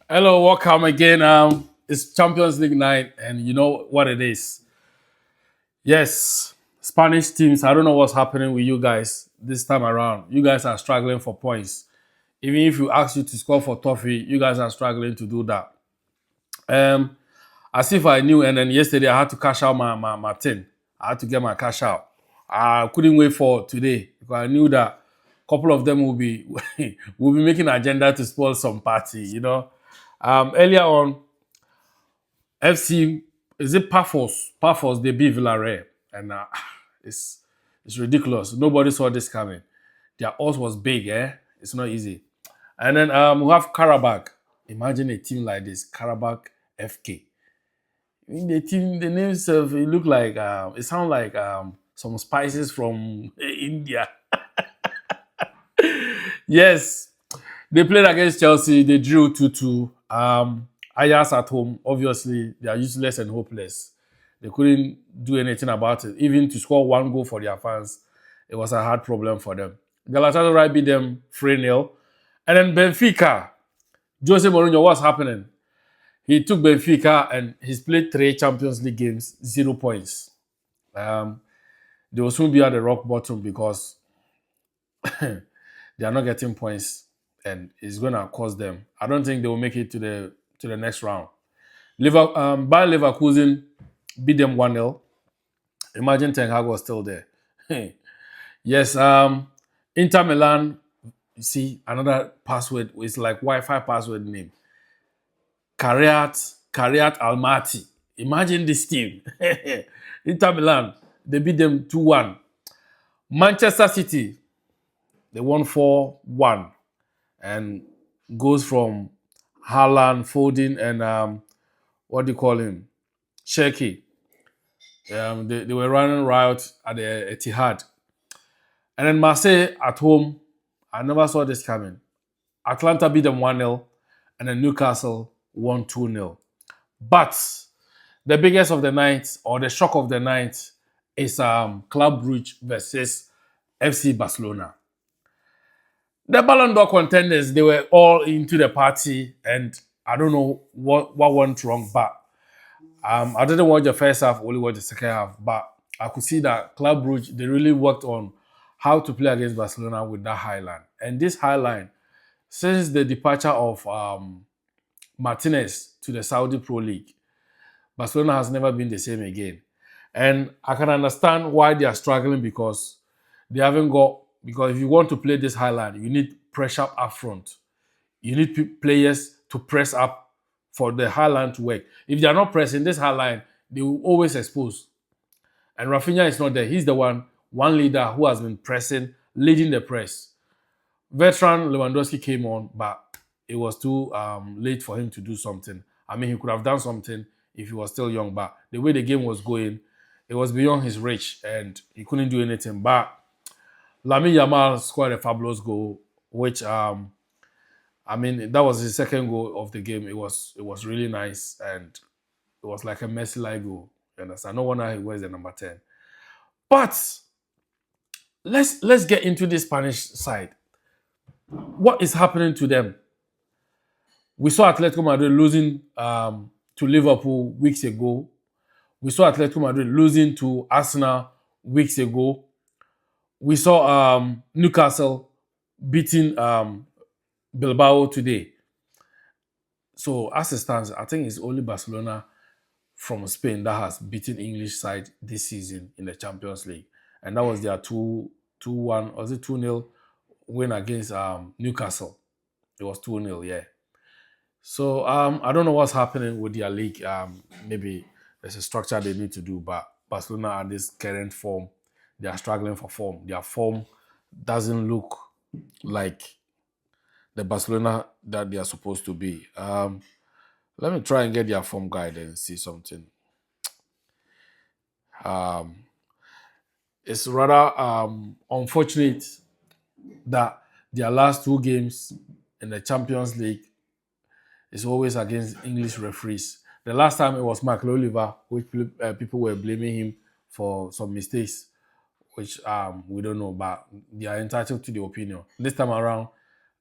Hello, welcome again. It's Champions League night, and you know what it is. Yes, Spanish teams. I don't know what's happening with you guys this time around. You guys are struggling for points. Even if you ask you to score for Toffee, you guys are struggling to do that. Um, as if I knew, and then yesterday I had to cash out my tin. I had to get my cash out. I couldn't wait for today because I knew that a couple of them will be will be making agenda to spoil some party. Earlier on, FC is it Paphos? Paphos they beat Villarreal, and it's it's ridiculous. Nobody saw this coming. Their odds was big, eh? It's not easy. And then we have Karabakh. Imagine a team like this, Karabakh FK. The team, the name itself, it look like it sound like some spices from India. Yes, they played against Chelsea. They drew 2-2. Ajax at home, obviously, they are useless and hopeless. They couldn't do anything about it. Even to score one goal for their fans, it was a hard problem for them. Galatasaray beat them 3-0. And then Benfica, Jose Mourinho, what's happening? He took Benfica and he's played 3 Champions League games, 0 points. Um, they will soon be at the rock bottom because they are not getting points and it's going to cost them. I don't think they will make it to the next round. Bayer Leverkusen beat them 1-0. Imagine Ten Hag was still there. Yes, Inter Milan, you see, another password is like Wi-Fi password name. Kariat Almaty. Imagine this team. Inter Milan, they beat them 2-1. Manchester City, they won 4-1 and goes from Haaland, Foden, and what do you call him? Cherki. They were running riot at the Etihad. And then Marseille at home, I never saw this coming. Atlanta beat them 1-0, and then Newcastle won 2-0. But the biggest of the night, or the shock of the night, is Club Brugge versus FC Barcelona. The Ballon d'Or contenders, they were all into the party, and I don't know what went wrong, but I didn't watch the first half, only watched the second half, but I could see that Club Brugge, they really worked on how to play against Barcelona with that high line. And this high line, since the departure of Martinez to the Saudi Pro League, Barcelona has never been the same again. And I can understand why they are struggling because they haven't got, because if you want to play this high line, you need pressure up front. You need players to press up for the high line to work. If they are not pressing this high line, they will always expose. And Rafinha is not there. He's the one leader who has been pressing, leading the press. Veteran Lewandowski came on, but it was too late for him to do something. I mean, he could have done something if he was still young, but the way the game was going, it was beyond his reach and he couldn't do anything. But Lamine Yamal scored a fabulous goal, which I mean that was his second goal of the game. It was really nice and it was like a Messi-like goal. You understand? No wonder he wears the number 10. But let's get into the Spanish side. What is happening to them? We saw Atletico Madrid losing to Liverpool weeks ago. We saw Atletico Madrid losing to Arsenal weeks ago. We saw Newcastle beating Bilbao today. So as it stands, I think it's only Barcelona from Spain that has beaten English side this season in the Champions League, and that was their 2-1, was it 2-0 win against Newcastle. It was 2-0, yeah. So I don't know what's happening with their league. Maybe there's a structure they need to do, but Barcelona at this current form, they are struggling for form. Their form doesn't look like the Barcelona that they are supposed to be. Let me try and get their form guide and see something. Um, it's rather unfortunate that their last 2 games in the Champions League is always against English referees. The last time it was Mark Oliver, which people were blaming him for some mistakes, which we don't know, but they are entitled to the opinion. This time around,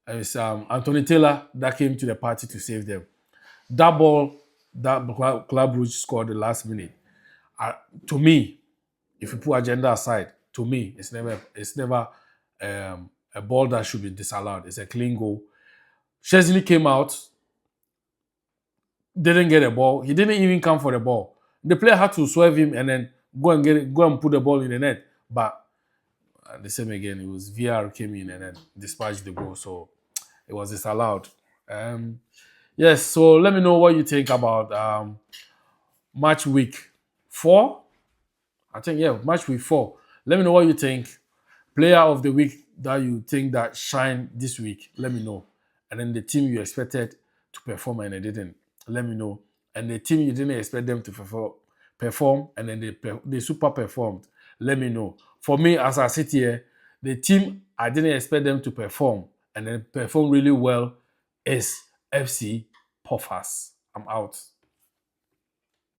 it's Anthony Taylor that came to the party to save them. That ball that Club Brugge scored the last minute, uh, to me, if you put agenda aside, to me, it's never a ball that should be disallowed. It's a clean goal. Chesney came out, didn't get a ball. He didn't even come for the ball. The player had to swerve him and then go and put the ball in the net. But the same again, it was VR came in and then dispatched the goal, so it was disallowed. Yes, so let me know what you think about match week 4. I think match week 4. Let me know what you think. Player of the week that you think that shine this week. Let me know. And then the team you expected to perform and they didn't. Let me know. And the team you didn't expect them to perform and then they super performed. Let me know. For me, as I sit here, the team I didn't expect them to perform and then perform really well is FC Puffers. I'm out.